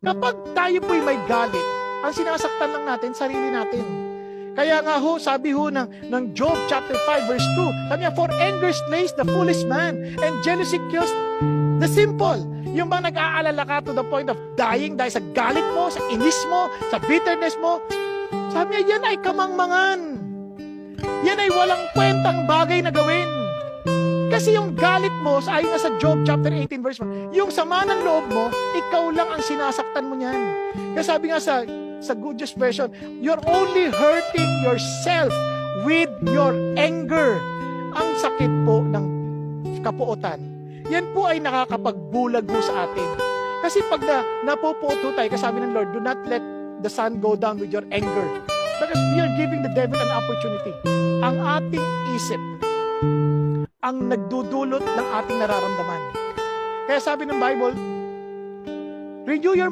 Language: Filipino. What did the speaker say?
Kapag tayo po'y may galit, ang sinasaktan lang natin, sarili natin. Kaya nga ho, sabi ho ng Job chapter 5 verse 2, sabi niya, for anger slays the foolish man, and jealousy kills the simple. Yung bang nag-aalala ka to the point of dying dahil sa galit mo, sa inis mo, sa bitterness mo, sabi niya, yan ay kamangmangan. Yan ay walang kwentang bagay na gawin. Kasi yung galit mo, ayon nga sa Job chapter 18 verse 1, yung sama ng loob mo, ikaw lang ang sinasaktan mo niyan. Kaya sabi nga sa Good News Version, you're only hurting yourself with your anger. Ang sakit po ng kapuotan, yan po ay nakakapagbulag po sa atin. Kasi pag napuputo tayo, kasabi ng Lord, do not let the sun go down with your anger. Because we are giving the devil an opportunity. Ang ating isip, ang nagdudulot ng ating nararamdaman. Kaya sabi ng Bible, renew your